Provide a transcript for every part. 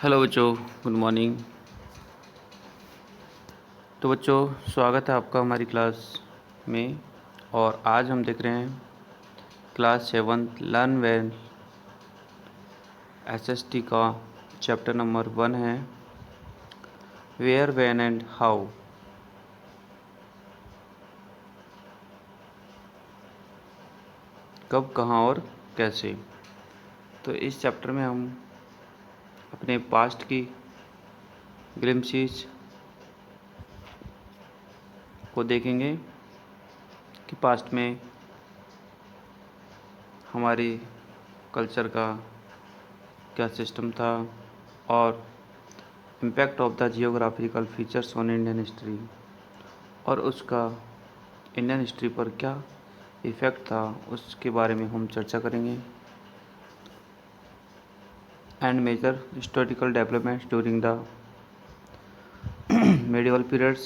Hello बच्चों, good morning. तो बच्चों, स्वागत है आपका हमारी क्लास में। और आज हम देख रहे हैं क्लास 7 लर्न वेल एसएसटी का चैप्टर नंबर 1 है वेयर व्हेन एंड हाउ। कब, कहाँ और कैसे। तो इस चैप्टर में हम अपने पास्ट की ग्लिम्पसेस को देखेंगे कि पास्ट में हमारी कल्चर का क्या सिस्टम था और impact of the geographical features on Indian history, और उसका इंडियन हिस्ट्री पर क्या इफ़ेक्ट था उसके बारे में हम चर्चा करेंगे। And major historical developments during the medieval periods,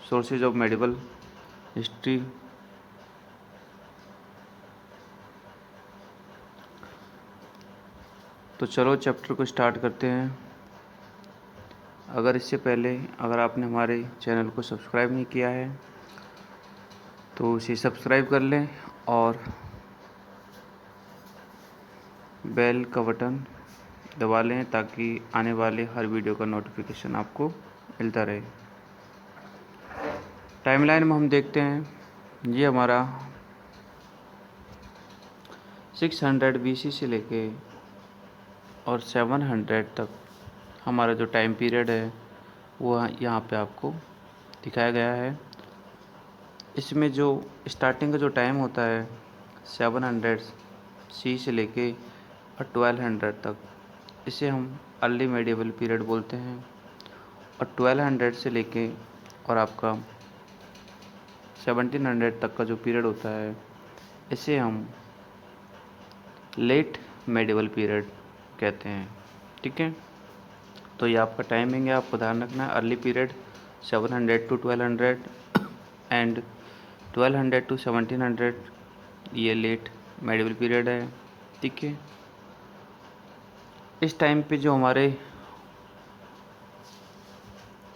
sources of medieval history। तो चलो चैप्टर को स्टार्ट करते हैं। अगर आपने हमारे चैनल को सब्सक्राइब नहीं किया है तो उसे सब्सक्राइब कर लें और बेल का बटन दबा लें ताकि आने वाले हर वीडियो का नोटिफिकेशन आपको मिलता रहे। टाइमलाइन में हम देखते हैं, ये हमारा 600 BC से लेके और 700 तक हमारा जो टाइम पीरियड है वो यहाँ पे आपको दिखाया गया है। इसमें जो स्टार्टिंग का जो टाइम होता है 700 सी से लेके और 1200 तक, इसे हम अर्ली मेडिवल पीरियड बोलते हैं। और 1200 से लेके और आपका 1700 तक का जो पीरियड होता है इसे हम लेट मेडिवल पीरियड कहते हैं। ठीक है, तो ये आपका टाइमिंग है, आपको ध्यान रखना है। Early period 700 to 1200 and 1200 to 1700 ये लेट मेडिवल पीरियड है। ठीक है, इस टाइम पे जो हमारे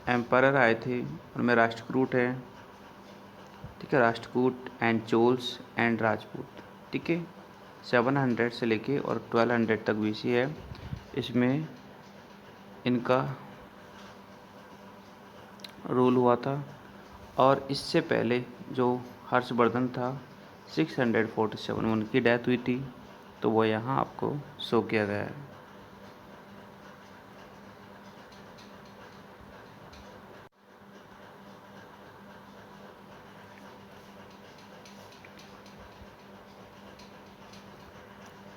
एम्पायर आए थे उनमें राष्ट्रकूट है। ठीक है, राष्ट्रकूट एंड चोल्स एंड राजपूत। ठीक है, 700 से लेके और 1200 तक बीसी है। इसमें इनका रूल हुआ था। और इससे पहले जो हर्षवर्धन था 647 में उनकी डेथ हुई थी, तो वो यहाँ आपको शो किया गया है।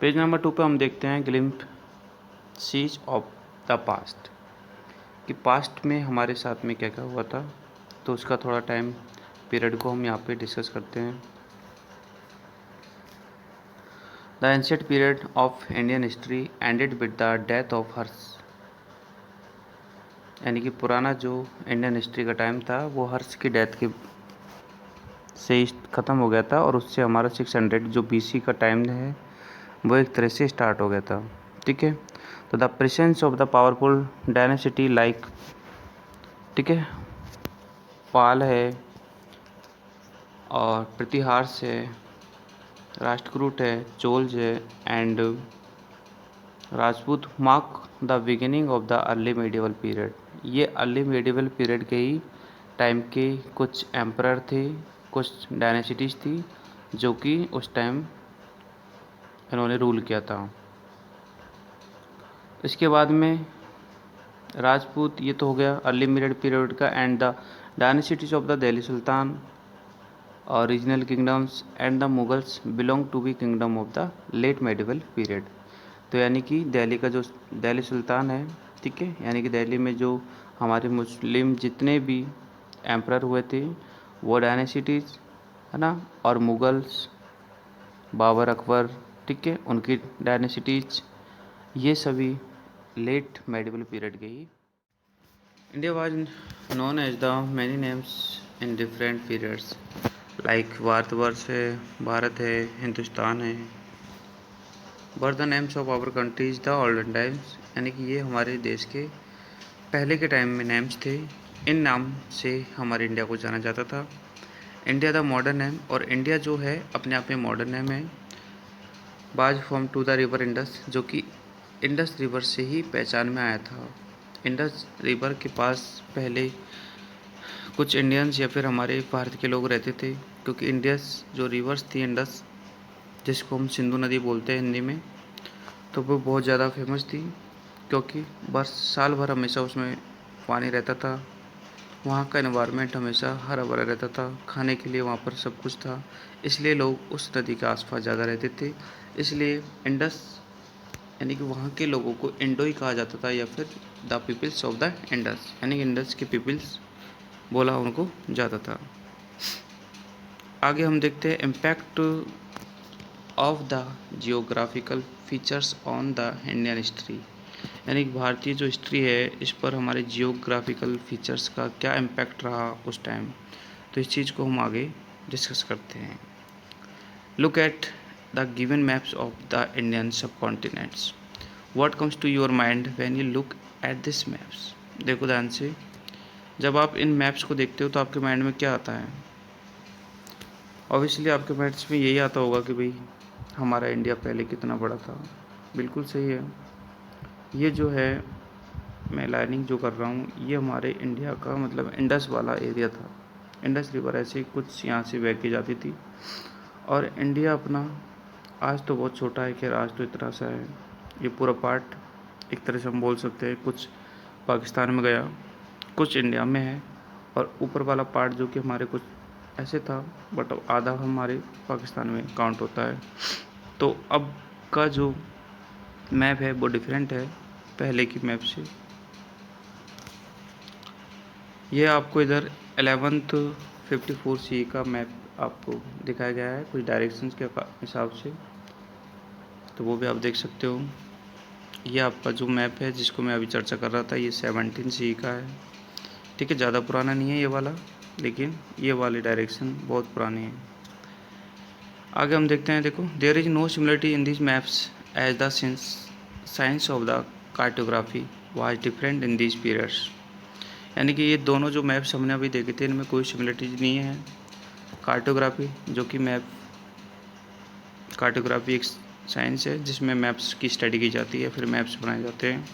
पेज नंबर 2 पे हम देखते हैं ग्लिम्पसेस ऑफ द पास्ट, कि पास्ट में हमारे साथ में क्या क्या हुआ था। तो उसका थोड़ा टाइम पीरियड को हम यहाँ पे डिस्कस करते हैं। The ancient period of Indian history ended with the death of Harsha, यानी कि पुराना जो इंडियन हिस्ट्री का टाइम था वो हर्ष की डेथ के से ख़त्म हो गया था, और उससे हमारा 600 जो बीसी का टाइम है वो एक तरह से स्टार्ट हो गया था। ठीक है, तो the presence of the powerful dynasty like, ठीक है, पाल है और प्रतिहार्ष है, राष्ट्रकूट है, चोल्स है and Rajput mark the beginning of the early medieval period. ये अर्ली मेडिवल पीरियड के ही टाइम के कुछ एम्परर थे, कुछ डायनेसिटीज़ थी जो कि उस टाइम इन्होंने रूल किया था। इसके बाद में राजपूत, ये तो हो गया अर्ली पीरियड का। And the dynasties of the Delhi sultan और regional kingdoms and the Mughals belong to be kingdom of the late medieval period. तो यानी कि दिल्ली का जो दिल्ली सुल्तान है, ठीक है, यानी कि दिल्ली में जो हमारे मुस्लिम जितने भी एम्परर हुए थे वो डायनेसिटीज है ना, और मुगल्स, बाबर, अकबर, ठीक है, उनकी डायनेसिटीज, ये सभी लेट मेडिवल पीरियड के ही। India was known as the many names in different periods, like Bharatvarsh है, भारत है, हिंदुस्तान है। Were the names of our countries the olden times यानी कि ये हमारे देश के पहले के टाइम में नेम्स थे। इन नाम से हमारे इंडिया को जाना जाता था। इंडिया द मॉडर्न नेम, और इंडिया जो है अपने आप में मॉडर्न नेम है। Was from to the river Indus, जो कि इंडस रिवर से ही पहचान में आया था। इंडस रिवर के पास पहले कुछ इंडियंस या फिर हमारे भारत के लोग रहते थे, क्योंकि इंडस जो रिवर्स थी इंडस, जिसको हम सिंधु नदी बोलते हैं हिंदी में, तो वो बहुत ज़्यादा फेमस थी, क्योंकि बस साल भर हमेशा उसमें पानी रहता था। वहाँ का एनवायरनमेंट हमेशा हरा भरा रहता था, खाने के लिए वहाँ पर सब कुछ था, इसलिए लोग उस नदी के आसपास ज़्यादा रहते थे। इसलिए इंडस यानी कि वहाँ के लोगों को इंडो ही कहा जाता था, या फिर the peoples of the Indus, यानी कि इंडस के पीपल्स बोला उनको जाता था। आगे हम देखते हैं impact of the geographical features on the Indian history, यानी कि भारतीय जो हिस्ट्री है इस पर हमारे जियोग्राफिकल फीचर्स का क्या इम्पैक्ट रहा उस टाइम, तो इस चीज़ को हम आगे डिस्कस करते हैं। Look at the given maps of the Indian subcontinents, what comes to your mind when you look at this maps. देखो ध्यान से, जब आप इन मैप्स को देखते हो तो आपके माइंड में क्या आता है? ऑब्वियसली आपके माइंड्स में यही आता होगा कि भाई हमारा इंडिया पहले कितना बड़ा था। बिल्कुल सही है। ये जो है मैं लाइनिंग जो कर रहा हूँ, ये हमारे इंडिया का मतलब इंडस वाला एरिया था। इंडस रिवर ऐसे कुछ यहाँ से बह के जाती थी, और इंडिया अपना आज तो बहुत छोटा है, खैर आज तो इतना सा है। ये पूरा पार्ट एक तरह से हम बोल सकते हैं कुछ पाकिस्तान में गया, कुछ इंडिया में है, और ऊपर वाला पार्ट जो कि हमारे कुछ ऐसे था, बट अब आधा हमारे पाकिस्तान में काउंट होता है। तो अब का जो मैप है वो डिफरेंट है पहले की मैप से। ये आपको इधर 1154 सी का मैप आपको दिखाया गया है कुछ डायरेक्शंस के हिसाब से, तो वो भी आप देख सकते हो। ये आपका जो मैप है जिसको मैं अभी चर्चा कर रहा था, ये 17 सी का है। ठीक है, ज़्यादा पुराना नहीं है ये वाला, लेकिन ये वाली डायरेक्शन बहुत पुरानी है। आगे हम देखते हैं। देखो, there is no similarity in this maps as the science of the cartography was different in this periods, यानी कि ये दोनों जो मैप्स हमने अभी देखे थे इनमें कोई सिमिलरिटीज नहीं है। कार्टोग्राफी जो कि कार्टोग्राफी एक साइंस है जिसमें मैप्स की स्टडी की जाती है, फिर मैप्स बनाए जाते हैं।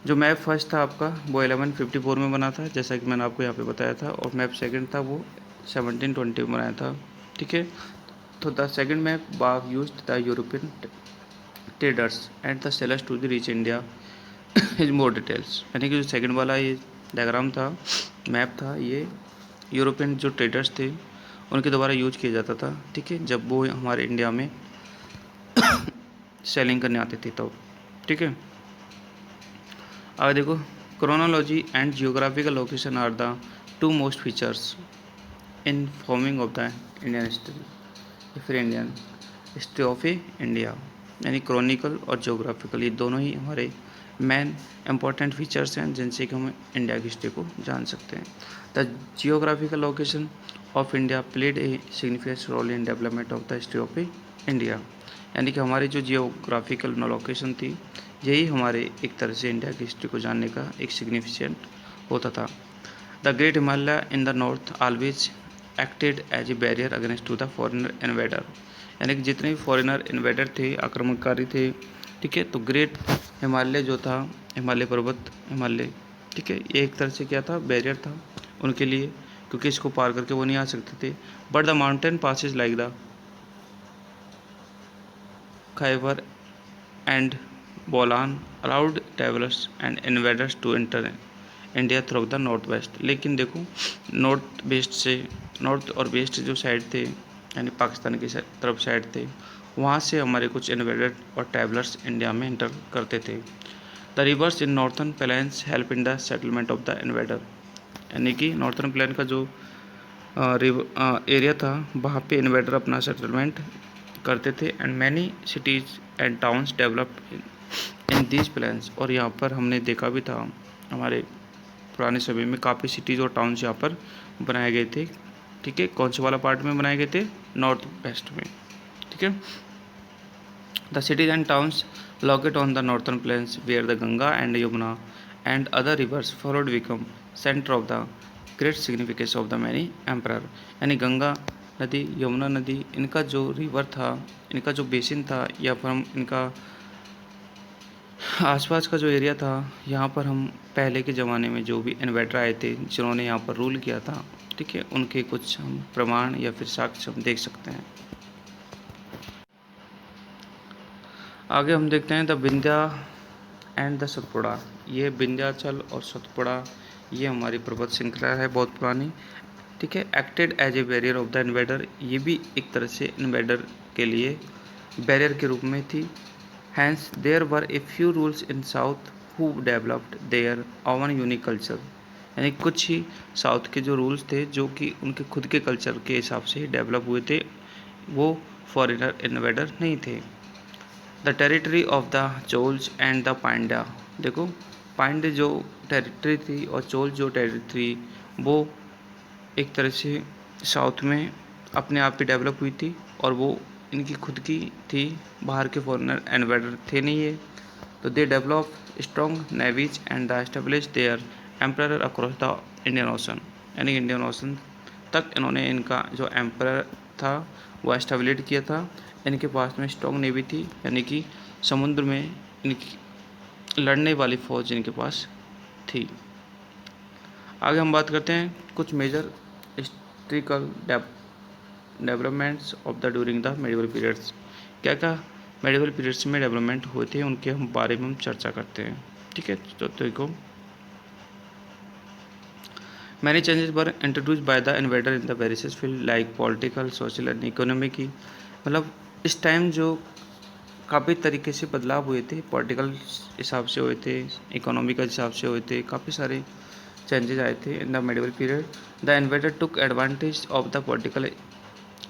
जो मैप फर्स्ट था आपका वो 1154 में बना था, जैसा कि मैंने आपको यहाँ पे बताया था, और मैप सेकंड था वो 1720 में बनाया था। ठीक है, तो the second map was used the European traders and the sailors to the reach India is more details, यानी कि जो सेकंड वाला ये डायग्राम था, मैप था, ये यूरोपियन जो ट्रेडर्स थे उनके द्वारा यूज किया जाता था। ठीक है, जब वो हमारे इंडिया में सेलिंग करने आते थे तब। ठीक है, अब देखो, chronology and geographical location are the two most features in forming of the Indian history, फिर इंडियन हिस्ट्री ऑफ इंडिया, यानी क्रॉनिकल और जियोग्राफिकल ये दोनों ही हमारे मेन इम्पॉर्टेंट फीचर्स हैं जिनसे कि हम इंडिया की हिस्ट्री को जान सकते हैं। The geographical location of India played a significant role in development of the history of India, यानी कि हमारी जो जियोग्राफिकल लोकेशन थी यही हमारे एक तरह से इंडिया की हिस्ट्री को जानने का एक सिग्निफिकेंट होता था। The great Himalaya in the north always acted as a barrier against to the foreigner invader, यानी कि जितने भी फॉरेनर इन्वेडर थे, आक्रमणकारी थे, ठीक है, तो ग्रेट हिमालय जो था, हिमालय पर्वत, हिमालय, ठीक है, ये एक तरह से क्या था, बैरियर था उनके लिए, क्योंकि इसको पार करके वो नहीं आ सकते थे। But the mountain passes like the Khyber and Bolan allowed travellers and invaders to enter India through the north west. लेकिन देखो, नॉर्थ वेस्ट से, नॉर्थ और वेस्ट जो साइड थे यानी पाकिस्तान की तरफ साइड थे, वहाँ से हमारे कुछ इन्वेडर और ट्रैवलर्स इंडिया में इंटर करते थे। The rivers in northern plains help in the settlement of the invader, यानी कि नॉर्थर्न प्लेन का जो एरिया था वहाँ पे इन्वेडर अपना सेटलमेंट करते थे, and many cities and towns developed in these plains, और यहाँ पर हमने देखा भी था हमारे पुराने समय में काफ़ी सिटीज़ और टाउन्स यहाँ पर बनाए गए थे। ठीक है, कौन से वाला पार्ट में बनाए गए थे, नॉर्थ वेस्ट में। ठीक है, The cities and towns located on the northern plains where the Ganga and Yamuna and other rivers followed become center of the great significance of the many emperor. यानी गंगा नदी, यमुना नदी, इनका जो रिवर था, इनका जो बेसिन था, या फिर हम इनका आसपास का जो एरिया था, यहाँ पर हम पहले के ज़माने में जो भी इन्वेडर आए थे जिन्होंने यहाँ पर रूल किया था, ठीक है, उनके कुछ हम प्रमाण या फिर साक्ष्य हम देख सकते हैं। आगे हम देखते हैं the Vindhya and the Satpura. ये विंध्याचल और सतपुड़ा ये हमारी पर्वत श्रृंखला है बहुत पुरानी, ठीक है। Acted as a barrier of the invader, ये भी एक तरह से इन्वेडर के लिए बैरियर के रूप में थी। Hence there were a few rules in south who developed their own unique culture, यानी कुछ ही साउथ के जो रूल्स थे जो कि उनके खुद के कल्चर के हिसाब से डेवलप हुए थे, वो फॉरेनर इन्वेडर नहीं थे। The territory of the Cholas and the Pandya, देखो पांड्य जो टेरिटरी थी और चोल जो टेरिटरी, वो एक तरह से साउथ में अपने आप ही डेवलप हुई थी और वो इनकी खुद की थी, बाहर के फॉरेनर इन्वेडर थे नहीं ये। तो they develop strong navies and the establish their empire across the Indian Ocean, यानी इंडियन ओशन तक इन्होंने इनका जो एम्पायर था वो एस्टेब्लिश किया था। इनके पास में स्ट्रॉन्ग नेवी थी, यानी कि समुद्र में इनकी लड़ने वाली फौज इनके पास थी। आगे हम बात करते हैं कुछ major historical developments of the during the medieval periods. क्या क्या मेडिवल पीरियड्स में डेवलपमेंट हुए थे उनके हम बारे में हम चर्चा करते हैं, ठीक है। तो देखो, many changes were introduce by the invader in the various field like political, social and economy की, मतलब इस टाइम जो काफ़ी तरीके से बदलाव हुए थे, पॉलिटिकल हिसाब से हुए थे, इकोनॉमिकल हिसाब से हुए थे, काफ़ी सारे चेंजेस आए थे in the medieval period. The invader took advantage of the political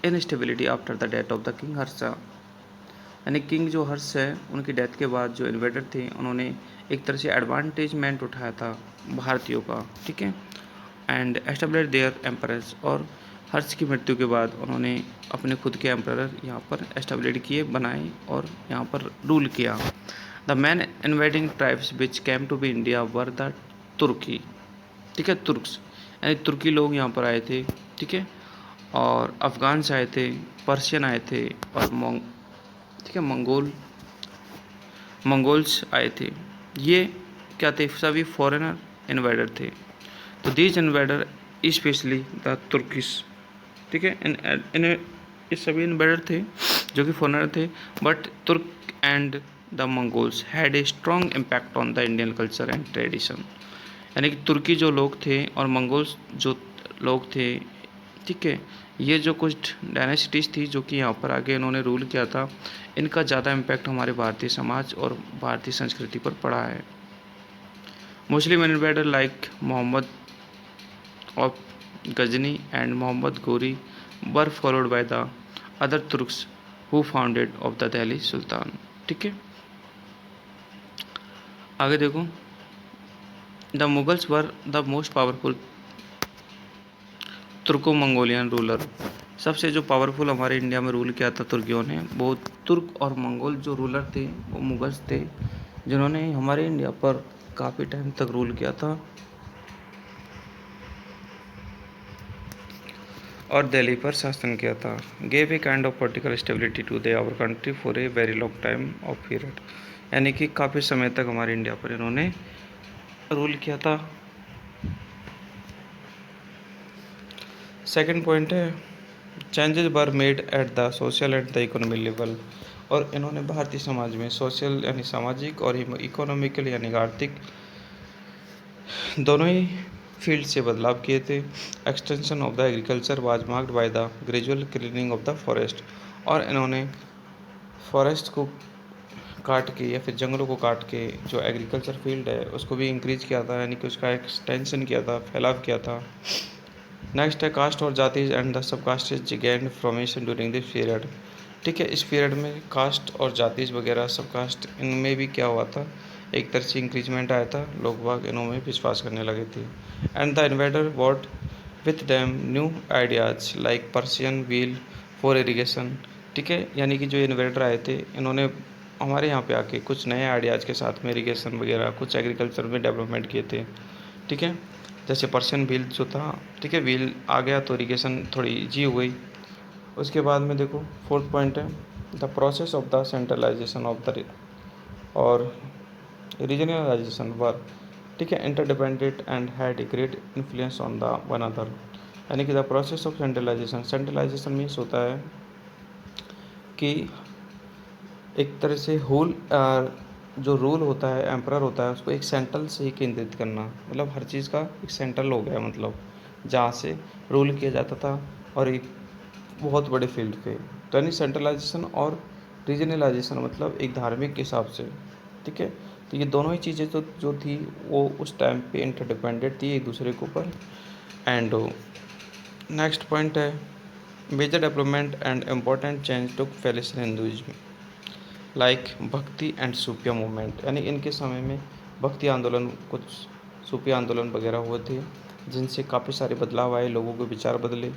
instability after the death of the king Harsha, यानी किंग जो हर्ष है उनकी डेथ के बाद जो इन्वेडर थे उन्होंने एक तरह से एडवांटेजमेंट उठाया था भारतीयों का, ठीक है। एंड एस्टेब्लिश देयर एम्परर्स, और हर्ष की मृत्यु के बाद उन्होंने अपने खुद के एम्परर यहाँ पर एस्टेब्लिश किए, बनाए और यहाँ पर रूल किया। The main invading tribes which came to be India were the Turkey, ठीक है, तुर्क्स, यानी तुर्की लोग यहाँ पर आए थे, ठीक है, और अफ़गान्स आए थे, पर्शियन आए थे और ठीक है, मंगोल्स आए थे। ये क्या थे, सभी फॉरेनर इन्वेडर थे। तो these invader specially the Turkish, ठीक है, इन ये सभी इन्वेडर थे जो कि फॉरेनर थे, बट तुर्क and the Mongols had a strong impact on the Indian culture and tradition, यानी कि तुर्की जो लोग थे और मंगोल्स जो लोग थे, ठीक है, ये जो कुछ डायनेसिटीज़ थी जो कि यहाँ पर आगे इन्होंने रूल किया था, इनका ज़्यादा इम्पैक्ट हमारे भारतीय समाज और भारतीय संस्कृति पर पड़ा है। Muslim invader like Mohammad of Ghazni and Mohammad Ghori were followed by the other Turks who founded of the Delhi sultan, ठीक है। आगे देखो, the Mughals were the most powerful Turco Mongolian ruler, सबसे जो पावरफुल हमारे इंडिया में रूल किया था तुर्कियों ने, वो तुर्क और मंगोल जो रूलर थे वो मुगल्स थे, जिन्होंने हमारे इंडिया पर काफ़ी टाइम तक रूल किया था और दिल्ली पर शासन किया था। Gave a kind of political stability to the our country for a very long time of period, यानी कि काफ़ी समय तक हमारे इंडिया पर इन्होंने रूल किया था। सेकंड पॉइंट है changes were made at the social and the economic level, और इन्होंने भारतीय समाज में सोशल यानी सामाजिक और इकोनॉमिकल यानी आर्थिक दोनों ही फील्ड से बदलाव किए थे। Extension of the agriculture was marked by the gradual cleaning of the forest, और इन्होंने फॉरेस्ट को काट के या फिर जंगलों को काट के जो एग्रीकल्चर फील्ड है उसको भी इंक्रीज किया था, यानी कि उसका एक्सटेंशन किया था, फैलाव किया था। नेक्स्ट है कास्ट और जातिज and the subcastes gained formation during this period, ठीक है। इस पीरियड में कास्ट और जातिज वगैरह सब कास्ट इनमें भी क्या हुआ था, एक तरह से इंक्रीजमेंट आया था, लोग बाग इनमें विश्वास करने लगे थे। And the invader what with them new ideas like Persian wheel for irrigation, ठीक है, यानी कि जो इन्वेडर आए थे इन्होंने हमारे यहाँ पे आके कुछ नए आइडियाज़ के साथ में इरिगेशन वगैरह कुछ एग्रीकल्चर में डेवलपमेंट किए थे, ठीक है। जैसे पर्शियन व्हील जो था, ठीक है, व्हील आ गया तो इरिगेशन थोड़ी ईजी हो गई। उसके बाद में देखो 4th पॉइंट है the process of the centralisation of the और रीजनलाइजेशन वर, ठीक है, interdependent and had a great influence on the one other. यानी कि the process of centralisation means होता है कि एक तरह से होल जो रूल होता है, एम्परर होता है, उसको एक सेंट्रल से ही केंद्रित करना, मतलब हर चीज़ का एक सेंट्रल हो गया, मतलब जहाँ से रूल किया जाता था और एक बहुत बड़े फील्ड पे। तो यानी सेंट्रलाइजेशन और रीजनलाइजेशन मतलब एक धार्मिक हिसाब से, ठीक है। तो ये दोनों ही चीज़ें तो जो थी वो उस टाइम पे इंटरडिपेंडेंट थी एक दूसरे के ऊपर। एंड नेक्स्ट पॉइंट है major development and important change took place in Hinduism like bhakti and Sufia movement. यानी इनके समय में भक्ति आंदोलन, कुछ सूफिया आंदोलन वगैरह हुए थे जिनसे काफ़ी सारे बदलाव आए, लोगों के विचार बदले,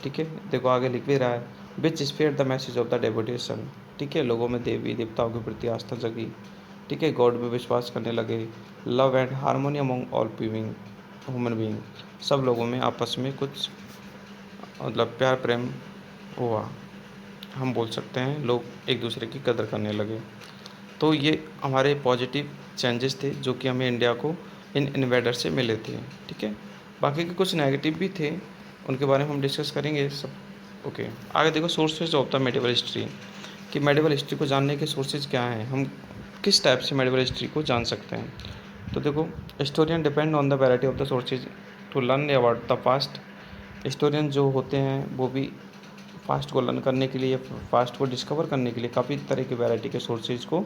ठीक है। देखो आगे लिख भी रहा है which spread the message of the devotion, ठीक है, लोगों में देवी देवताओं के प्रति आस्था जगी, ठीक है, गॉड में विश्वास करने लगे। Love and harmony among all being human being, सब लोगों में आपस में कुछ मतलब प्यार प्रेम हुआ, हम बोल सकते हैं लोग एक दूसरे की कदर करने लगे। तो ये हमारे पॉजिटिव चेंजेस थे जो कि हमें इंडिया को इन इन्वेडर से मिले थे, ठीक है। बाकी के कुछ नेगेटिव भी थे, उनके बारे में हम डिस्कस करेंगे सब। ओके, आगे देखो sources of the medieval history, कि मेडिवल हिस्ट्री को जानने के सोर्सेज क्या हैं, हम किस टाइप से मेडिवल हिस्ट्री को जान सकते हैं। तो देखो historian depend on the variety of the sources to learn about the past. Historian जो होते हैं वो भी फास्ट को लर्न करने के लिए, फास्ट को डिस्कवर करने के लिए काफ़ी तरह की वैरायटी के सोर्सेज को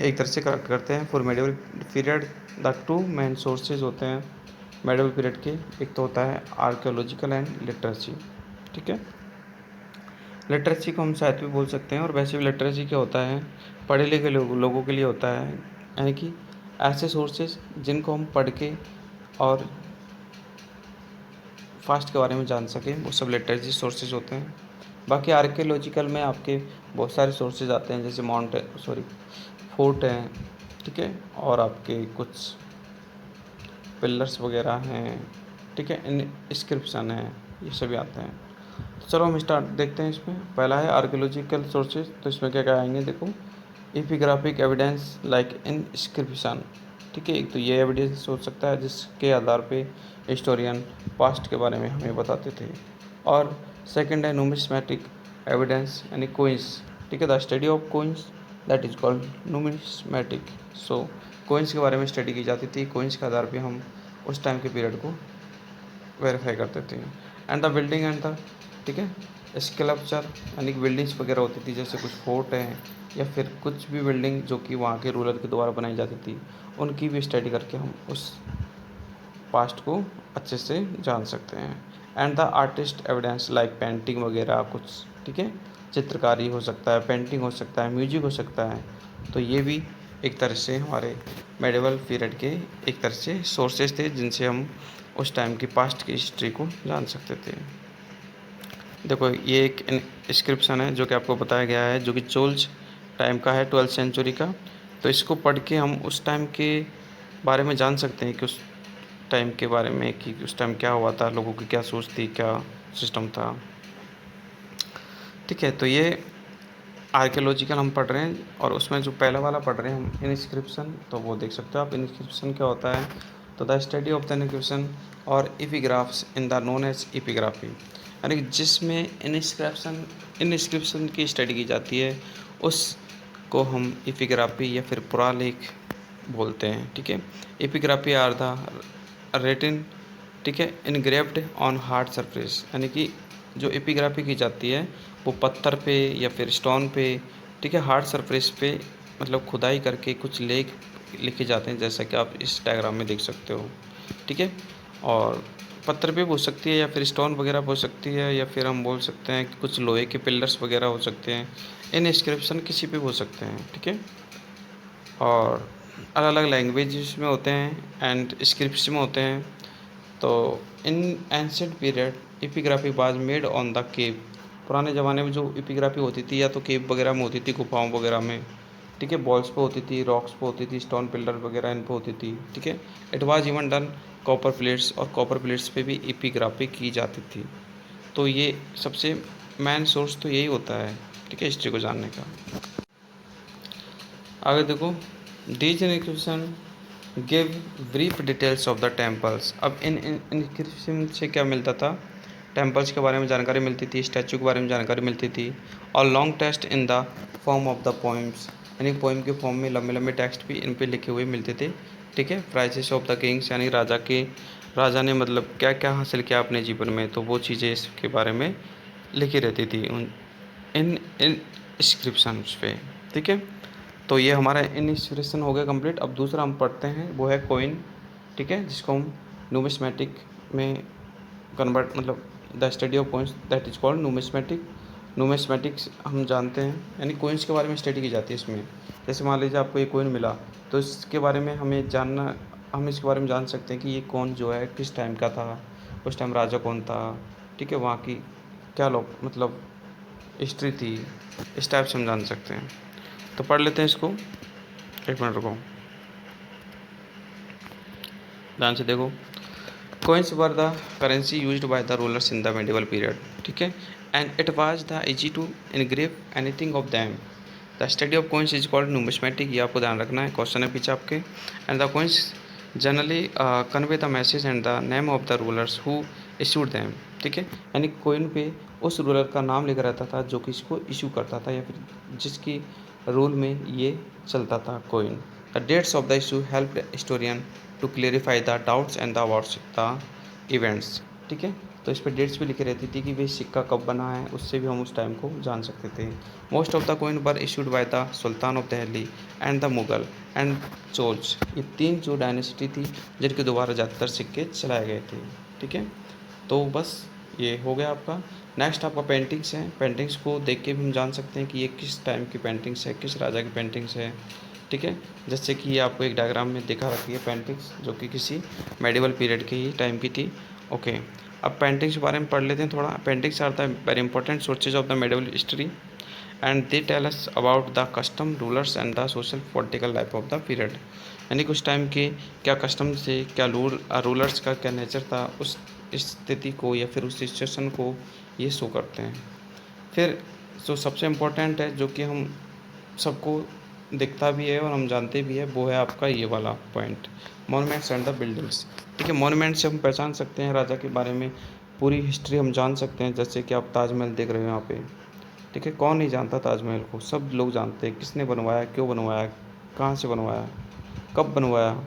एक तरह से कलेक्ट करते हैं। For medieval period the two main sources होते हैं मेडिवल पीरियड के, एक तो होता है आर्कियोलॉजिकल एंड लिटरेसी, ठीक है। लिटरेसी को हम साहित्य भी बोल सकते हैं, और वैसे भी लिटरेसी क्या होता है, पढ़े लिखे लोगों के लिए होता है, यानी कि ऐसे सोर्सेज जिनको हम पढ़ के और फास्ट के बारे में जान सकें, वो सब लिटरेसी सोर्सेज होते हैं। बाकी आर्कियोलॉजिकल में आपके बहुत सारे सोर्सेज आते हैं, जैसे फोर्ट हैं, ठीक है, और आपके कुछ पिलर्स वगैरह हैं, ठीक है, इंस्क्रिप्शन है, ये सभी आते हैं। तो चलो हम स्टार्ट देखते हैं। इसमें पहला है आर्कियोलॉजिकल सोर्सेज, तो इसमें क्या क्या आएंगे देखो, एपिग्राफिक एविडेंस लाइक इंस्क्रिप्शन, ठीक है, एक तो ये एविडेंस हो सकता है जिसके आधार पे हिस्टोरियन पास्ट के बारे में हमें बताते थे। और सेकंड है नुमिस्मेटिक एविडेंस यानी कोइंस, ठीक है, the study of coins that is called numismatic. So coins के बारे में स्टडी की जाती थी, कोइंस के आधार पे हम उस टाइम के पीरियड को वेरीफाई करते थे। And the building and the, ठीक है, स्कल्पचर यानी कि बिल्डिंग्स वगैरह होती थी, जैसे कुछ फोर्ट हैं या फिर कुछ भी बिल्डिंग जो कि वहाँ के रूलर के द्वारा बनाई जाती थी, उनकी भी स्टडी करके हम उस पास्ट को अच्छे से जान सकते हैं। And the artist evidence like painting वगैरह कुछ, ठीक है, चित्रकारी हो सकता है, पेंटिंग हो सकता है, म्यूजिक हो सकता है। तो ये भी एक तरह से हमारे मेडिवल पीरियड के एक तरह से सोर्सेज थे जिनसे हम उस टाइम की पास्ट की हिस्ट्री को जान सकते थे। देखो ये एक इंस्क्रिप्शन है जो कि आपको बताया गया है, जो कि चोल्स टाइम का है, 12th सेंचुरी का। तो इसको पढ़ के हम उस टाइम के बारे में जान सकते हैं कि उस टाइम के बारे में कि उस टाइम क्या हुआ था, लोगों की क्या सोच थी, क्या सिस्टम था, ठीक है। तो ये आर्कियोलॉजिकल हम पढ़ रहे हैं, और उसमें जो पहला वाला पढ़ रहे हैं हम इंस्क्रिप्शन, तो वो देख सकते हो आप इंस्क्रिप्शन क्या होता है। तो the study of the inscription और epigraphs in the known as epigraphy, यानी कि जिसमें इंस्क्रिप्शन की स्टडी की जाती है उसको हम एपिग्राफी या फिर पुरालेख बोलते हैं, ठीक है। एपिग्राफी आर द रिटन, ठीक है, इनग्रेव्ड ऑन हार्ड सरफेस, यानी कि जो एपिग्राफी की जाती है वो पत्थर पे या फिर स्टोन पे, ठीक है, हार्ड सरफेस पे मतलब खुदाई करके कुछ लेख लिखे जाते हैं, जैसा कि आप इस डायग्राम में देख सकते हो, ठीक है। और पत्थर पे हो सकती है या फिर स्टोन वगैरह हो सकती है, या फिर हम बोल सकते हैं कि कुछ लोहे के पिलर्स वगैरह हो सकते हैं, इन इंस्क्रिप्शन किसी पे हो सकते हैं, ठीक है। और अलग अलग लैंग्वेज में होते हैं एंड स्क्रिप्ट्स में होते हैं। तो इन ancient period epigraphy was made on the cave, पुराने ज़माने में जो एपिग्राफी होती थी या तो केव वगैरह में होती थी, गुफाओं वगैरह में, ठीक है, बॉल्स पे होती थी, रॉक्स पे होती थी, स्टोन पिलर वगैरह इन पे होती थी, ठीक है। It was even done copper plates, और कॉपर प्लेट्स पे भी एपिग्राफी की जाती थी। तो ये सबसे मेन सोर्स तो यही होता है, ठीक है, हिस्ट्री को जानने का। आगे देखो, these inscription give brief details of the temples. अब इन इंस्क्रिप्शन से क्या मिलता था, टेम्पल्स के बारे में जानकारी मिलती थी, स्टैचू के बारे में जानकारी मिलती थी, और long text in the form of the poems, यानी पोइम के फॉर्म में लंबे लंबे टेक्स्ट भी इन पे लिखे हुए मिलते थे, ठीक है। प्राइजेस ऑफ द किंग्स, यानी राजा ने मतलब क्या क्या हासिल किया अपने जीवन में, तो वो चीज़ें इसके बारे में लिखी रहती थी उन इन इंस्क्रिप्शंस पे, ठीक है। तो ये हमारा इनिशिएशन हो गया कंप्लीट। अब दूसरा हम पढ़ते हैं, वो है कॉइन, ठीक है, जिसको हम न्यूमिस्मेटिक में कन्वर्ट, मतलब the study of coins that is called numismatic. Numismatics हम जानते हैं, यानी कॉइन्स के बारे में स्टडी की जाती है इसमें। जैसे मान लीजिए आपको एक कॉइन मिला, तो इसके बारे में हम इसके बारे में जान सकते हैं कि ये कौन जो है किस टाइम का था, उस टाइम राजा कौन था, ठीक है, वहाँ की क्या लोग मतलब हिस्ट्री थी, इस टाइप से हम जान सकते हैं। तो पढ़ लेते हैं इसको, एक मिनट रुको, ध्यान से देखो। coins were the currency used by the rulers in the medieval period, ठीक है, and it was the easy to engrave anything of them. The study of coins is called numismatic, ये आपको ध्यान रखना है, क्वेश्चन है पीछे आपके। and the coins generally convey the message and the name of the rulers who issued them, ठीक है, यानी कोइन पे उस रूलर का नाम लिखा रहता था जो कि इसको इशू करता था, या फिर जिसकी रूल में ये चलता था coin. The dates of the issue help historian to clarify the doubts and the abouts the events, ठीक है। तो इस पर डेट्स भी लिखी रहती थी कि वे सिक्का कब बना है, उससे भी हम उस टाइम को जान सकते थे। Most of the coin were issued by the sultan of Delhi and the Mughal and Cholas, ये तीन जो डायनेसिटी थी जिनके द्वारा ज़्यादातर सिक्के चलाए गए थे, ठीक है। तो बस ये हो गया आपका। नेक्स्ट आपका पेंटिंग्स हैं, पेंटिंग्स को देख के भी हम जान सकते हैं कि ये किस टाइम की पेंटिंग्स है, किस राजा की पेंटिंग्स है, ठीक है। जैसे कि ये आपको एक डायग्राम में दिखा रखी है पेंटिंग्स, जो कि किसी मेडिवल पीरियड के ही टाइम की थी, ओके। अब पेंटिंग्स के बारे में पढ़ लेते हैं थोड़ा। Paintings are the very important sources of the medieval history and they tell us about the custom, rulers and the social political life of the period, यानी कुछ टाइम के क्या कस्टम थे, क्या रूलर्स का क्या नेचर था, उस स्थिति को या फिर उस सिचुएशन को ये शो करते हैं। फिर जो सबसे इम्पोर्टेंट है, जो कि हम सबको दिखता भी है और हम जानते भी है, वो है आपका ये वाला point, monuments and the buildings, ठीक है। मॉन्यूमेंट से हम पहचान सकते हैं राजा के बारे में पूरी हिस्ट्री हम जान सकते हैं। जैसे कि आप ताजमहल देख रहे हो यहाँ पे, ठीक है, कौन नहीं जानता ताजमहल को, सब लोग जानते हैं किसने बनवाया, क्यों बनवाया, कहाँ से बनवाया, कब बनवाया,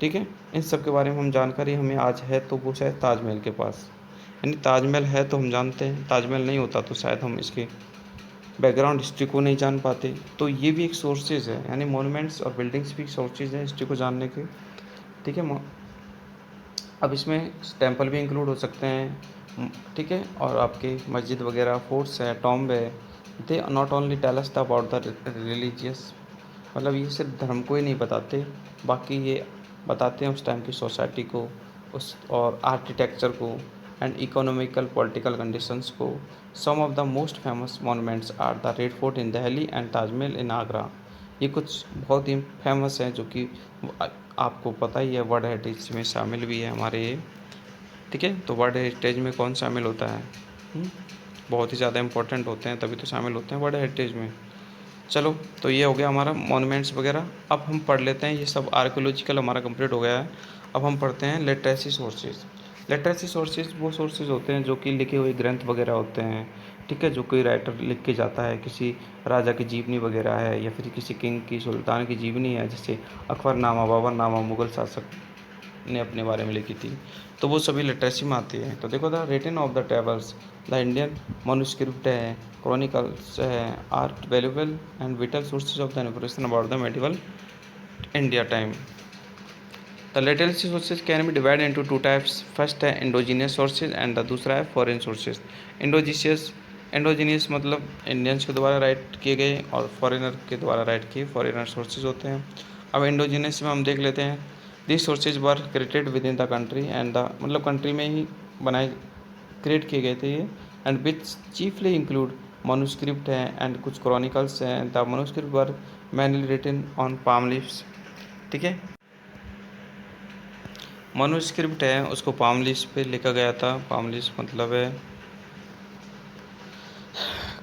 ठीक है। इन सब के बारे में हम जानकारी हमें आज है, तो वो शायद ताजमहल के पास, यानी ताजमहल है तो हम जानते हैं, ताजमहल नहीं होता तो शायद हम इसके बैकग्राउंड हिस्ट्री को नहीं जान पाते। तो ये भी एक सोर्सेज है, यानी मॉन्यूमेंट्स और बिल्डिंग्स भी सोर्सेज हैं हिस्ट्री को जानने के, ठीक है। अब इसमें टेंपल भी इंक्लूड हो सकते हैं, ठीक है, और आपके मस्जिद वगैरह, फोर्ट्स है, टॉम्ब है। They not only tell us about the religious, मतलब ये सिर्फ धर्म को ही नहीं बताते, बाकी ये बताते हैं उस टाइम की सोसाइटी को, उस और आर्किटेक्चर को एंड इकोनॉमिकल पॉलिटिकल कंडीशंस को। Some of the most famous monuments are the red fort in Delhi and Taj Mahal in Agra. ये कुछ बहुत ही फेमस हैं जो कि आपको पता ही है, वर्ल्ड हेरिटेज में शामिल भी है हमारे ये, ठीक है। तो वर्ल्ड हेरिटेज में कौन शामिल होता है, बहुत ही ज़्यादा इंपॉर्टेंट होते हैं, तभी तो शामिल होते हैं वर्ल्ड हेरिटेज में। चलो, तो ये हो गया हमारा मॉन्यूमेंट्स वगैरह। अब हम पढ़ लेते हैं, ये सब आर्कियोलॉजिकल हमारा कंप्लीट हो गया है। अब हम पढ़ते हैं लिटरेसी सोर्सेज। लिटरेसी सोर्सेज वो सोर्सेज होते हैं जो कि लिखे हुए ग्रंथ वगैरह होते हैं, ठीक है, जो कोई राइटर लिख के जाता है, किसी राजा की जीवनी वगैरह है, या फिर किसी किंग की, सुल्तान की जीवनी है, जैसे अकबरनामा, बाबरनामा मुग़ल शासक ने अपने बारे में लिखी थी, तो वो सभी लिटरेसी में आती है। तो देखो, the written of the tables, the Indian manuscript है, क्रॉनिकल्स है, are valuable and vital sources of the information about the medieval India time. The literacy sources can be divide into two types. First है indigenous sources and the दूसरा है foreign sources. Indigenous मतलब Indians के द्वारा right किए गए, और foreigner के द्वारा राइट किए फॉरेनर सोर्सेज होते हैं। अब इंडोजीनियस में हम देख लेते हैं, this sources were created within the country and the, मतलब कंट्री में ही बनाए क्रिएट किए गए थे ये, and which chiefly include manuscript हैं एंड कुछ क्रॉनिकल्स हैं। The manuscript were mainly written on palm leaves, ठीक है। मनुस्क्रिप्ट है उसको पाम लीव्स पे लिखा गया था। पाम लीव्स मतलब है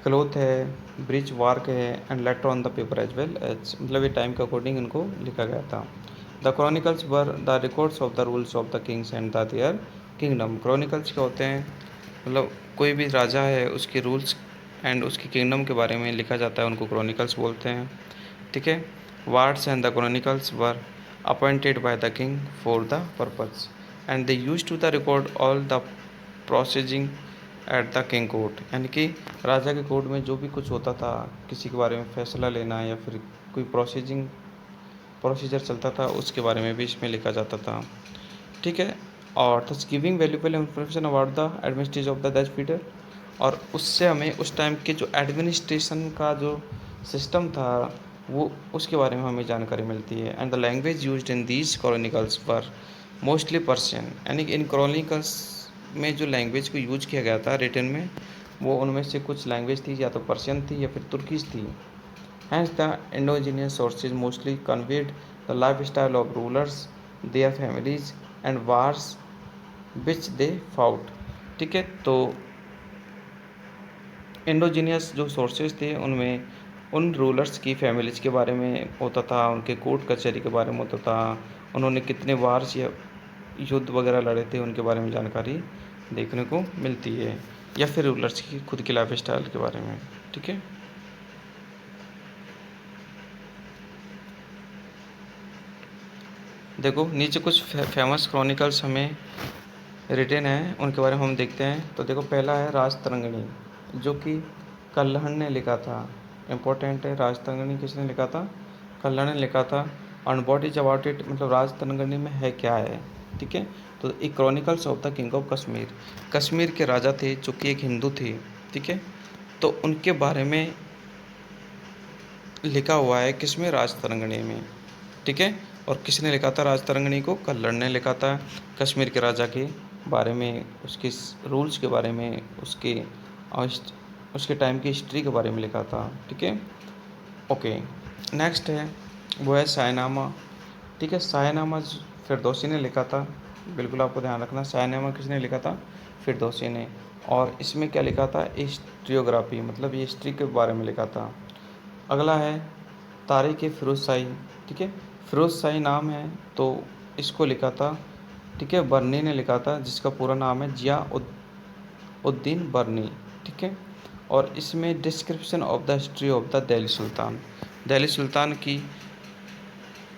क्लोथ है, ब्रिज वार्क है and letter on the paper as well as, मतलब ये टाइम के अकॉर्डिंग इनको लिखा गया था। The chronicles were the records of the rules of the kings and the their kingdom. Chronicles क्या होते हैं, मतलब कोई भी राजा है उसके रूल्स एंड उसकी किंगडम के बारे में लिखा जाता है, उनको क्रॉनिकल्स बोलते हैं, ठीक है। Wards and the chronicles were appointed by the king for the purpose and they use to the record all the proceeding at the king court, यानी कि राजा के कोर्ट में जो भी कुछ होता था, किसी के बारे में फैसला लेना या फिर कोई प्रोसीजर चलता था, उसके बारे में भी इसमें लिखा जाता था, ठीक है। और thus giving valuable information about the administration of the Dutch period, और उससे हमें उस टाइम के जो एडमिनिस्ट्रेशन का जो सिस्टम था वो उसके बारे में हमें जानकारी मिलती है। And the language used in these chronicles were mostly Persian, यानी कि इन क्रॉनिकल्स में जो लैंग्वेज को यूज किया गया था रिटन में, वो उनमें से कुछ लैंग्वेज थी या तो पर्शियन थी या फिर तुर्किश थी। Hence the indigenous sources mostly conveyed the life style of rulers, their families and wars which they fought, ठीक है। तो इंडोजीनियस जो सोर्सेज थे उनमें उन रूलर्स की फैमिलीज के बारे में होता था, उनके कोर्ट कचहरी के बारे में होता था, उन्होंने कितने वार्स या युद्ध वगैरह लड़े थे उनके बारे में जानकारी देखने को मिलती है, या फिर रूलर्स की खुद की लाइफ स्टाइल के बारे में, ठीक है। देखो नीचे कुछ फेमस क्रॉनिकल्स हमें रिटन है, उनके बारे में हम देखते हैं। तो देखो पहला है राजतरंगिणी, जो कि कल्हण ने लिखा था। इम्पोर्टेंट है, राजतरंगिणी किसने लिखा था, कल्हण ने लिखा था। On what is about it, मतलब राजतरंगिणी में है क्या है, ठीक है। तो एक chronicles of the king of Kashmir, Kashmir के राजा थे जो कि एक हिंदू थे, ठीक है। तो उनके बारे में लिखा हुआ है किसमें, राजतरंगिणी में, ठीक है। और किसने लिखा था राजतरंगिणी को, कल्हण ने लिखा था। कश्मीर के राजा के बारे में, उसके रूल्स के बारे में, उसके टाइम की हिस्ट्री के बारे में लिखा था, ठीक है। ओके, नेक्स्ट है वो है शाहनामा, ठीक है। शाहनामा फिरदौसी ने लिखा था, बिल्कुल आपको ध्यान रखना। शाहनामा किसने लिखा था, फिरदौसी ने। और इसमें क्या लिखा था, हिस्ट्रियोग्राफी, मतलब ये हिस्ट्री के बारे में लिखा था। अगला है तारिक फिरोज शाही, ठीक है। फिरोज शाही नाम है, तो इसको लिखा था, ठीक है, बर्नी ने लिखा था, जिसका पूरा नाम है जिया उद्दीन बर्नी, ठीक है। और इसमें description of the history of the Delhi sultan, Delhi sultan की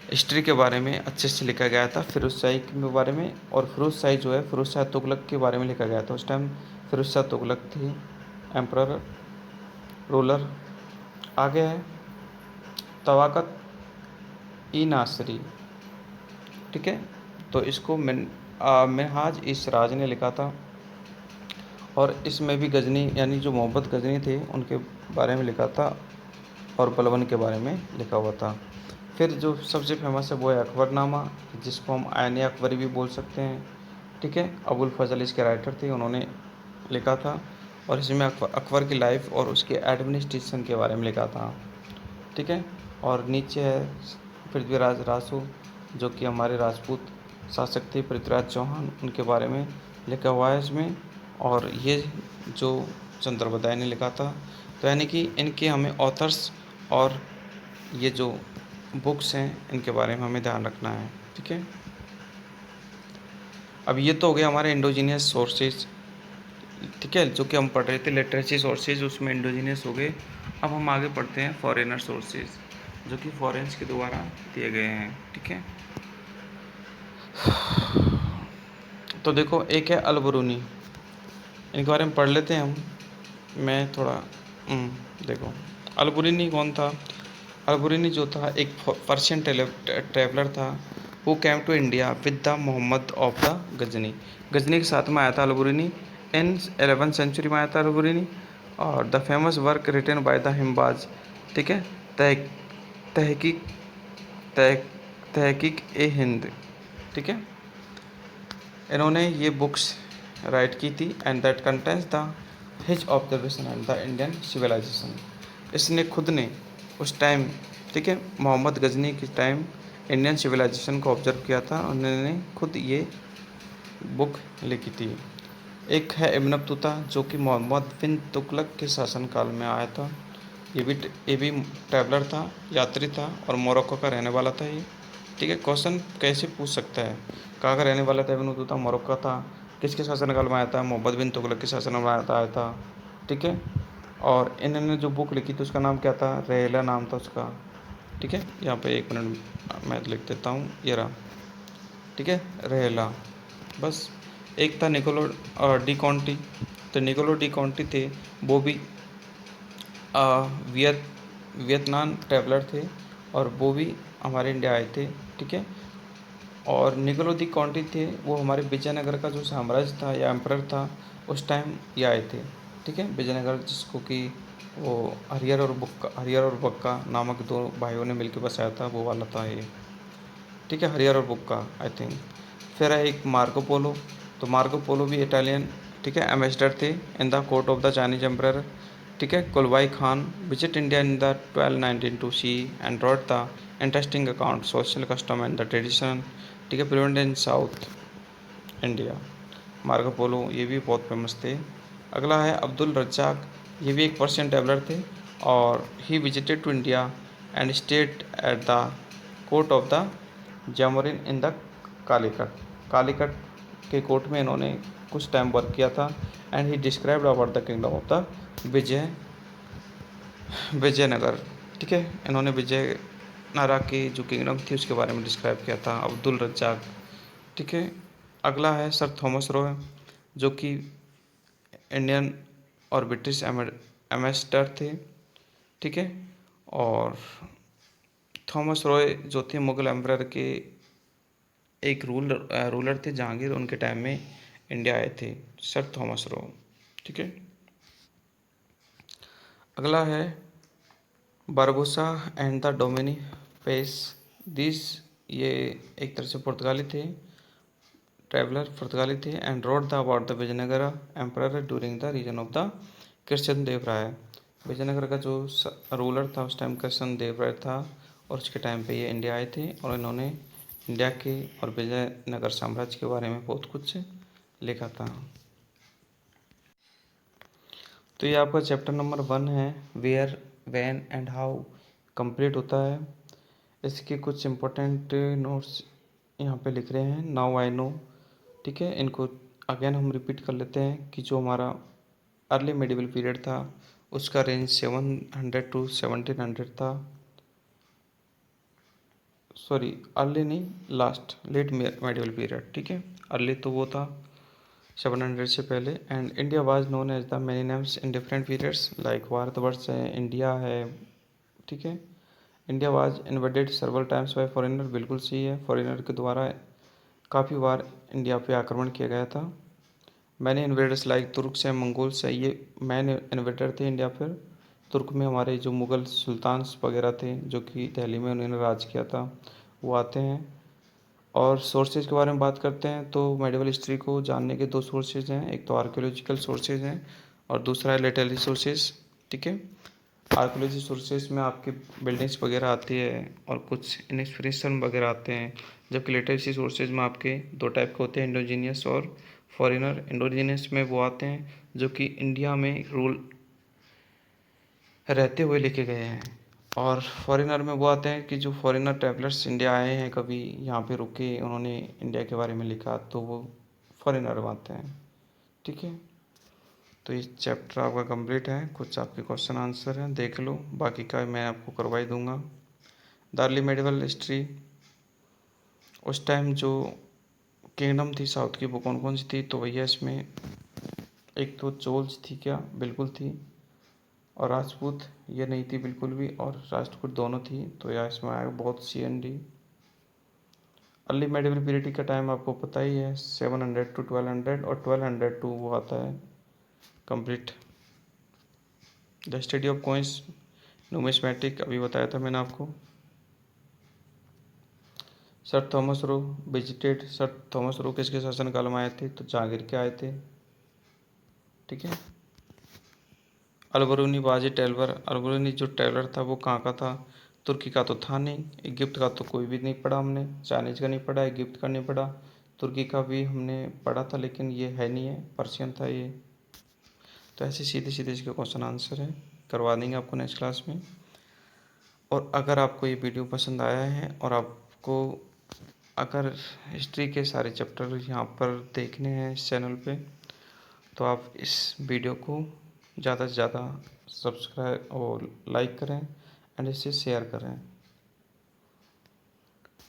हिस्ट्री के बारे में अच्छे से लिखा गया था फिरोज शाही के बारे में। और फिरोज शाही जो है, फिरोज शाह तुगलक के बारे में लिखा गया था। उस टाइम फिरोज शाह तुगलक थे एम्परर, रूलर। आगे है तवाकत ई नासरी, ठीक है। तो इसको मिनहाज ई सिराज ने लिखा था। और इसमें भी गजनी, यानी जो मोहम्मद गजनी थे उनके बारे में लिखा था, और बलबन के बारे में लिखा हुआ था। फिर जो सबसे फेमस है वो है अकबरनामा, जिसको हम आयन अकबरी भी बोल सकते हैं, ठीक है। अबुल फजल इसके राइटर थे, उन्होंने लिखा था। और इसमें अकबर की लाइफ और उसके एडमिनिस्ट्रेशन के बारे में लिखा था, ठीक है। और नीचे है पृथ्वीराज रासो, जो कि हमारे राजपूत शासक थे, पृथ्वीराज चौहान, उनके बारे में लिखा हुआ है इसमें। और ये जो चंद्रबदाय ने लिखा था। तो यानी कि इनके हमें ऑथर्स और ये जो बुक्स हैं इनके बारे में हमें ध्यान रखना है, ठीक है। अब ये तो हो गया हमारे इंडोजीनियस सोर्सेज, ठीक है, जो कि हम पढ़ रहे थे लिटरेसी सोर्सेज, उसमें इंडोजीनियस हो गए। अब हम आगे पढ़ते हैं फॉरेनर सोर्सेज, जो कि फॉरेन्स के द्वारा दिए गए हैं, ठीक है। तो देखो एक है अलबरूनी, इनके बारे में पढ़ लेते हैं हम। मैं थोड़ा देखो अलबरूनी कौन था। अलबरूनी जो था एक पर्शियन ट्रैवलर था, वो came to India with the Mohammed of the Ghazni, Ghazni के साथ में आया था अलबरूनी। इन 11th सेंचुरी में आया था अलबरूनी। और the famous work written by the हिमबाज, ठीक है, तहकीक तहकीक ए हिंद, ठीक है। इन्होंने ये बुक्स राइट की थी। And that contains the his observation and the Indian civilisation. इसने खुद ने उस टाइम, ठीक है, मोहम्मद गजनी के टाइम इंडियन सिविलाइजेशन को ऑब्जर्व किया था। उन्होंने खुद ये बुक लिखी थी। एक है इब्न बतूता जो कि मोहम्मद बिन तुगलक के शासनकाल में आया था। ये भी ट्रैवलर था, यात्री था और मोरक्को का रहने वाला था ये। ठीक है, क्वेश्चन कैसे पूछ सकता है, कहाँ का रहने वाला था इब्न बतूता, मोरक्को का था, किसके शासनकाल में आया था, मोहम्मद बिन तुगलक के शासन में आया था। ठीक है, और इन्होंने जो बुक लिखी थी उसका नाम क्या था, रेहला नाम था उसका। ठीक है, यहाँ पे 1 मिनट मैं लिख देता हूँ, ये रहा। ठीक है, रेहला। बस। एक था निकोलो डी कॉन्टी। तो निकोलो डी कॉन्टी थे, वो भी वियतनाम ट्रैवलर थे और वो भी हमारे इंडिया आए थे। ठीक है, और निकोलो दी कॉन्टी थे, वो हमारे विजयनगर का जो साम्राज्य था या एम्परर था उस टाइम ये आए थे। ठीक है, विजयनगर जिसको कि वो हरियर और बक्का नामक 2 भाइयों ने मिलकर बसाया था, वो वाला था ये। ठीक है, हरियर और बुक्का आई थिंक। फिर है एक मार्को पोलो। तो मार्को पोलो भी इटालियन, ठीक है, एम्बेसडर थे in the court of the Chinese emperor. ठीक है, Kublai Khan visit India in the 1219 to C and wrote the interesting account social custom and the tradition. ठीक है, prevent in South India. Marco Polo ये भी बहुत famous थे। अगला है अब्दुल रज्जाक। ये भी एक पर्शियन ट्रैवलर थे और he visited to India and stayed at the court of the Zamorin in the Calicut. Calicut के कोर्ट में इन्होंने कुछ टाइम वर्क किया था। And he described about the kingdom of the Vijayanagar. ठीक है, इन्होंने विजयनगरा की जो किंगडम थी उसके बारे में डिस्क्राइब किया था, अब्दुल रज्जाक। ठीक है, अगला है सर थॉमस रॉय जो कि इंडियन और ब्रिटिश एम्बेसडर थे। ठीक है, और थॉमस रॉय जो थे मुगल एम्परर के एक रूलर थे, जहांगीर उनके टाइम में इंडिया आए थे, सर थॉमस रॉय। ठीक है, अगला है Barbosa and the Domingo Paes. This ये एक तरह से पुर्तगाली थे, ट्रैवलर पुर्तगाली थे and wrote the about the Vijayanagara emperor during the reign of the Krishna Deva Raya. विजयनगर का जो रूलर था उस टाइम कृष्ण देव राय था और उसके टाइम पे ये इंडिया आए थे और इन्होंने इंडिया के और विजयनगर साम्राज्य के बारे में बहुत कुछ लिखा था। तो ये आपका चैप्टर नंबर 1 है, where when and how complete होता है। इसके कुछ इम्पोर्टेंट नोट्स यहाँ पे लिख रहे हैं, नाउ आई नो। ठीक है, इनको अगेन हम रिपीट कर लेते हैं कि जो हमारा अर्ली मेडिवल पीरियड था उसका रेंज 700 टू 1700 था। सॉरी, अर्ली नहीं, लास्ट लेट मेडिवल पीरियड। ठीक है, अर्ली तो वो था 700 से पहले। And India was known as the many names in different periods like Bharatvarsh है, इंडिया है। ठीक है, India was invaded several times by foreigner, बिल्कुल सही है, फॉरेनर के द्वारा काफ़ी बार इंडिया पे आक्रमण किया गया था। मैंने इन्वेडर्स लाइक तुर्क्स हैं, मंगोल्स हैं, ये मैन इन्वेडर थे इंडिया पर। तुर्क में हमारे जो मुग़ल सुल्तान्स वगैरह थे जो कि दिल्ली में उन्होंने राज किया था, वो आते हैं। और सोर्सेज के बारे में बात करते हैं तो मेडिवल हिस्ट्री को जानने के 2 सोर्सेज हैं, एक तो आर्कियोलॉजिकल सोर्सेज हैं और दूसरा है लिटरेरी सोर्सेज। ठीक है, आर्कियोलॉजी सोर्सेज में आपकी बिल्डिंग्स वगैरह आती है और कुछ इंस्पिरेशन वगैरह आते हैं, जबकि लिटरेसी सोर्सेज में आपके 2 टाइप के होते हैं, इंडोजीनियस और फॉरेनर। इंडोजीनियस में वो आते हैं जो कि इंडिया में रूल रहते हुए लिखे गए हैं, और फॉरेनर में वो आते हैं कि जो फॉरेनर ट्रैवलर्स इंडिया आए हैं, कभी यहाँ पे रुके, उन्होंने इंडिया के बारे में लिखा, तो वो फॉरेनर में आते हैं। ठीक है, तो ये चैप्टर आपका कंप्लीट है। कुछ आपके क्वेश्चन आंसर हैं, देख लो, बाकी का मैं आपको करवा ही दूंगा। द अर्ली मेडिवल हिस्ट्री, उस टाइम जो किंगडम थी साउथ की वो कौन कौन सी थी, तो भैया इसमें एक तो चोल्स थी, क्या बिल्कुल थी, और राजपूत ये नहीं थी बिल्कुल भी, और राष्ट्रकूट दोनों थी। तो यार इसमें आएगा बहुत CND। अर्ली मेडिवल पीरियड का टाइम आपको पता ही है, 700 टू 1200 और 1200 टू वो आता है complete. The study of coins numismatic अभी बताया था मैंने आपको। Sir Thomas Roe visited, sir Thomas Roe किसके शासनकाल में आए थे, तो जहांगीर के आए थे। ठीक है, Al-Biruni was a traveller, Al-Biruni जो ट्रैवलर था वो कहाँ का था? तुर्की का तो था नहीं, इजिप्ट का तो कोई भी नहीं पढ़ा हमने, चाइनीज का नहीं पढ़ा, इजिप्ट का नहीं पढ़ा, तुर्की का भी हमने पढ़ा था लेकिन ये है नहीं है, पर्शियन था ये। तो ऐसे सीधे सीधे इसके क्वेश्चन आंसर है, करवा देंगे आपको नेक्स्ट क्लास में। और अगर आपको ये वीडियो पसंद आया है और आपको अगर हिस्ट्री के सारे चैप्टर यहाँ पर देखने हैं इस चैनल पे, तो आप इस वीडियो को ज़्यादा से ज़्यादा सब्सक्राइब और लाइक करें एंड इसे शेयर करें,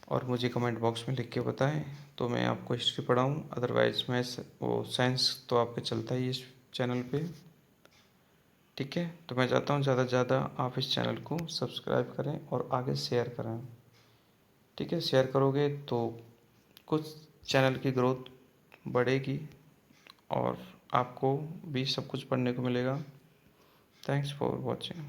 और मुझे कमेंट बॉक्स में लिख के बताएं तो मैं आपको हिस्ट्री पढ़ाऊँ। अदरवाइज़ मैं वो साइंस तो आपके चलता ही इस चैनल पे, ठीक है। तो मैं चाहता हूँ ज़्यादा से ज़्यादा आप इस चैनल को सब्सक्राइब करें और आगे शेयर करें, ठीक है। शेयर करोगे तो कुछ चैनल की ग्रोथ बढ़ेगी और आपको भी सब कुछ पढ़ने को मिलेगा। Thanks for watching.